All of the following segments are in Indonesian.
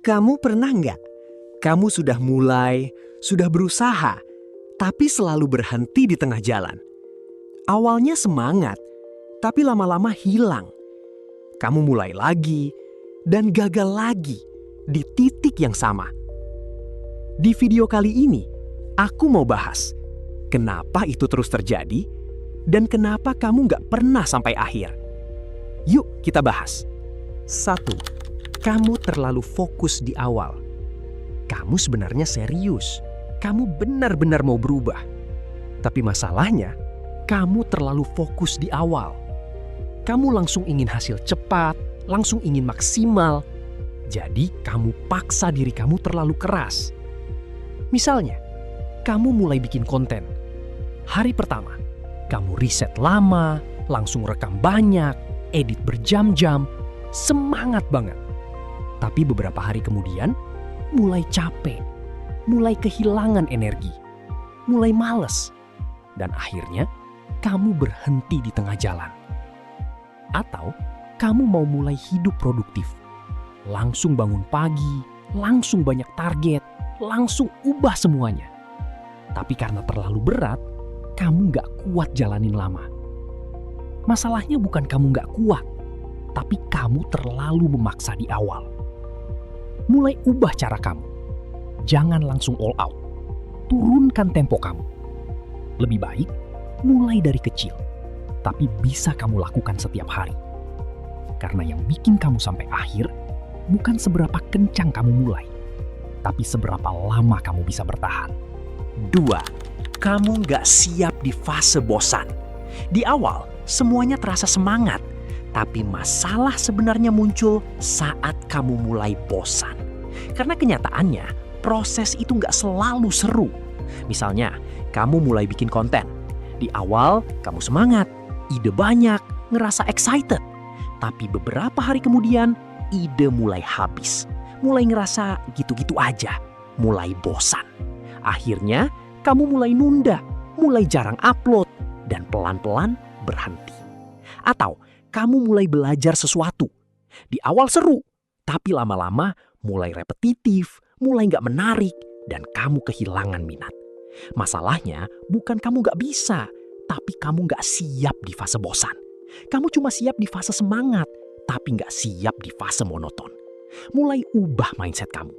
Kamu pernah nggak? Kamu sudah mulai, sudah berusaha, tapi selalu berhenti di tengah jalan. Awalnya semangat, tapi lama-lama hilang. Kamu mulai lagi, dan gagal lagi di titik yang sama. Di video kali ini, aku mau bahas kenapa itu terus terjadi dan kenapa kamu nggak pernah sampai akhir. Yuk kita bahas. 1. Kamu terlalu fokus di awal. Kamu sebenarnya serius. Kamu benar-benar mau berubah. Tapi masalahnya, kamu terlalu fokus di awal. Kamu langsung ingin hasil cepat, langsung ingin maksimal. Jadi kamu paksa diri kamu terlalu keras. Misalnya, kamu mulai bikin konten. Hari pertama, kamu riset lama, langsung rekam banyak, edit berjam-jam, semangat banget. Tapi beberapa hari kemudian, mulai capek, mulai kehilangan energi, mulai males. Dan akhirnya, kamu berhenti di tengah jalan. Atau, kamu mau mulai hidup produktif. Langsung bangun pagi, langsung banyak target, langsung ubah semuanya. Tapi karena terlalu berat, kamu gak kuat jalanin lama. Masalahnya bukan kamu gak kuat, tapi kamu terlalu memaksa di awal. Mulai ubah cara kamu. Jangan langsung all out. Turunkan tempo kamu. Lebih baik, mulai dari kecil. Tapi bisa kamu lakukan setiap hari. Karena yang bikin kamu sampai akhir, bukan seberapa kencang kamu mulai, tapi seberapa lama kamu bisa bertahan. 2. Kamu nggak siap di fase bosan. Di awal, semuanya terasa semangat. Tapi masalah sebenarnya muncul saat kamu mulai bosan. Karena kenyataannya, proses itu nggak selalu seru. Misalnya, kamu mulai bikin konten. Di awal, kamu semangat, ide banyak, ngerasa excited. Tapi beberapa hari kemudian, ide mulai habis. Mulai ngerasa gitu-gitu aja, mulai bosan. Akhirnya, kamu mulai nunda, mulai jarang upload, dan pelan-pelan berhenti. Atau, kamu mulai belajar sesuatu. Di awal seru, tapi lama-lama mulai repetitif, mulai nggak menarik, dan kamu kehilangan minat. Masalahnya bukan kamu nggak bisa, tapi kamu nggak siap di fase bosan. Kamu cuma siap di fase semangat, tapi nggak siap di fase monoton. Mulai ubah mindset kamu.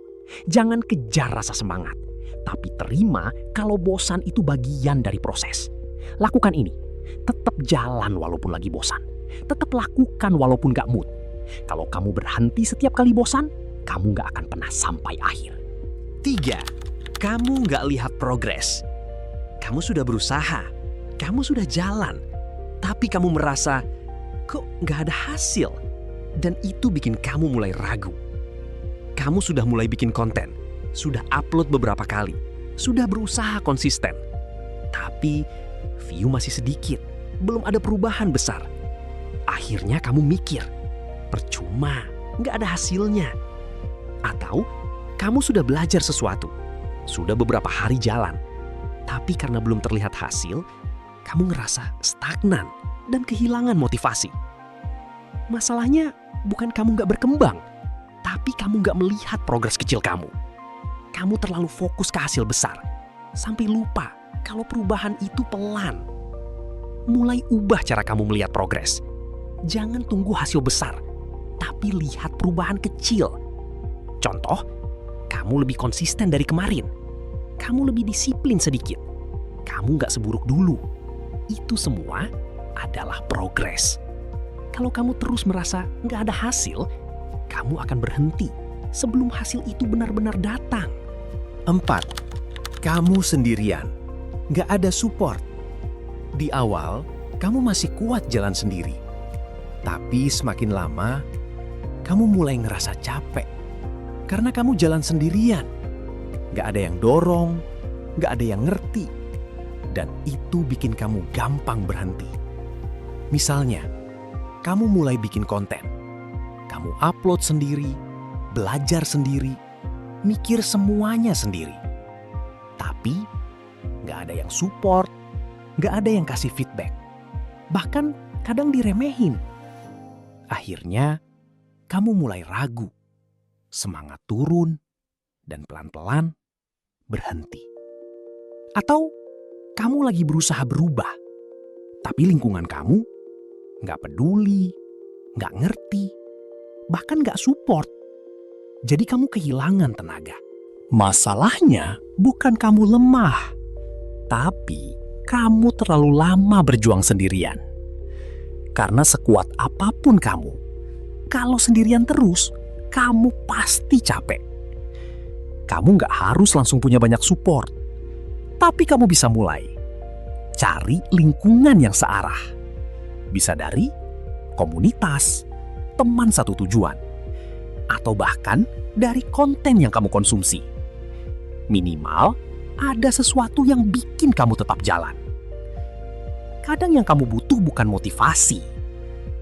Jangan kejar rasa semangat, tapi terima kalau bosan itu bagian dari proses. Lakukan ini, tetap jalan walaupun lagi bosan. Tetap lakukan walaupun gak mood. Kalau kamu berhenti setiap kali bosan, kamu gak akan pernah sampai akhir. 3. Kamu nggak lihat progres. Kamu sudah berusaha, kamu sudah jalan, tapi kamu merasa, kok nggak ada hasil? Dan itu bikin kamu mulai ragu. Kamu sudah mulai bikin konten, sudah upload beberapa kali, sudah berusaha konsisten. Tapi view masih sedikit, belum ada perubahan besar. Akhirnya kamu mikir, percuma, nggak ada hasilnya. Atau kamu sudah belajar sesuatu, sudah beberapa hari jalan, tapi karena belum terlihat hasil, kamu ngerasa stagnan dan kehilangan motivasi. Masalahnya bukan kamu nggak berkembang, tapi kamu nggak melihat progres kecil kamu. Kamu terlalu fokus ke hasil besar, sampai lupa kalau perubahan itu pelan. Mulai ubah cara kamu melihat progres. Jangan tunggu hasil besar, tapi lihat perubahan kecil. Contoh, kamu lebih konsisten dari kemarin. Kamu lebih disiplin sedikit. Kamu nggak seburuk dulu. Itu semua adalah progres. Kalau kamu terus merasa nggak ada hasil, kamu akan berhenti sebelum hasil itu benar-benar datang. 4. Kamu sendirian. Nggak ada support. Di awal, kamu masih kuat jalan sendiri. Tapi semakin lama, kamu mulai ngerasa capek. Karena kamu jalan sendirian. Nggak ada yang dorong, nggak ada yang ngerti. Dan itu bikin kamu gampang berhenti. Misalnya, kamu mulai bikin konten. Kamu upload sendiri, belajar sendiri, mikir semuanya sendiri. Tapi, nggak ada yang support, nggak ada yang kasih feedback. Bahkan kadang diremehin. Akhirnya, kamu mulai ragu. semangat turun, dan pelan-pelan berhenti. Atau kamu lagi berusaha berubah, tapi lingkungan kamu nggak peduli, nggak ngerti, bahkan nggak support. Jadi kamu kehilangan tenaga. Masalahnya bukan kamu lemah, tapi kamu terlalu lama berjuang sendirian. Karena sekuat apapun kamu, kalau sendirian terus, kamu pasti capek. Kamu nggak harus langsung punya banyak support, tapi kamu bisa mulai. Cari lingkungan yang searah. Bisa dari komunitas, teman satu tujuan, atau bahkan dari konten yang kamu konsumsi. Minimal ada sesuatu yang bikin kamu tetap jalan. Kadang yang kamu butuh bukan motivasi,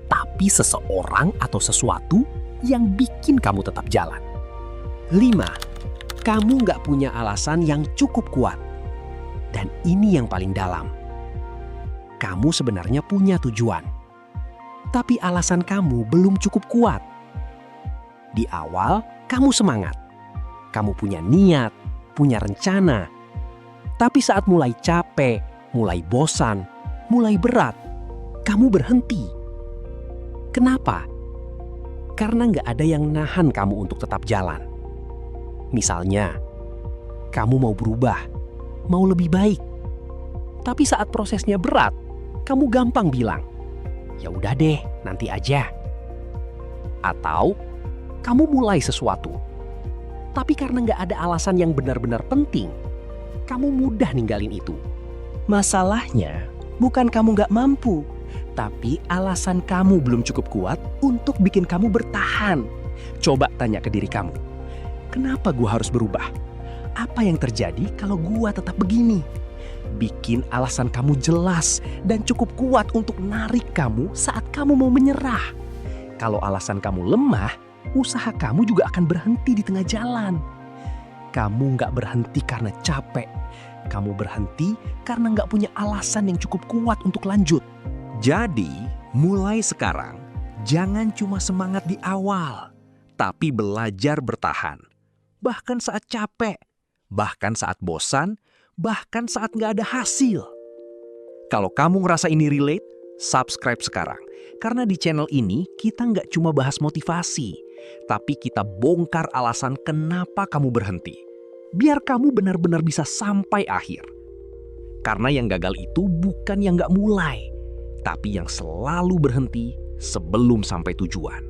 tapi seseorang atau sesuatu yang bikin kamu tetap jalan. 5. Kamu nggak punya alasan yang cukup kuat. Dan ini yang paling dalam. Kamu sebenarnya punya tujuan. Tapi alasan kamu belum cukup kuat. Di awal, kamu semangat. Kamu punya niat, punya rencana. Tapi saat mulai capek, mulai bosan, mulai berat, kamu berhenti. Kenapa? Karena nggak ada yang nahan kamu untuk tetap jalan. Misalnya, kamu mau berubah, mau lebih baik. Tapi saat prosesnya berat, kamu gampang bilang, ya udah deh, nanti aja. Atau kamu mulai sesuatu, tapi karena nggak ada alasan yang benar-benar penting, kamu mudah ninggalin itu. Masalahnya bukan kamu nggak mampu, tapi alasan kamu belum cukup kuat untuk bikin kamu bertahan. Coba tanya ke diri kamu, kenapa gua harus berubah? Apa yang terjadi kalau gua tetap begini? Bikin alasan kamu jelas dan cukup kuat untuk narik kamu saat kamu mau menyerah. Kalau alasan kamu lemah, usaha kamu juga akan berhenti di tengah jalan. Kamu nggak berhenti karena capek. Kamu berhenti karena nggak punya alasan yang cukup kuat untuk lanjut. Jadi, mulai sekarang, jangan cuma semangat di awal, tapi belajar bertahan. Bahkan saat capek, bahkan saat bosan, bahkan saat nggak ada hasil. Kalau kamu ngerasa ini relate, subscribe sekarang. Karena di channel ini kita nggak cuma bahas motivasi, tapi kita bongkar alasan kenapa kamu berhenti. Biar kamu benar-benar bisa sampai akhir. Karena yang gagal itu bukan yang nggak mulai, tapi yang selalu berhenti sebelum sampai tujuan.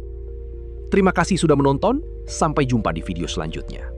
Terima kasih sudah menonton, sampai jumpa di video selanjutnya.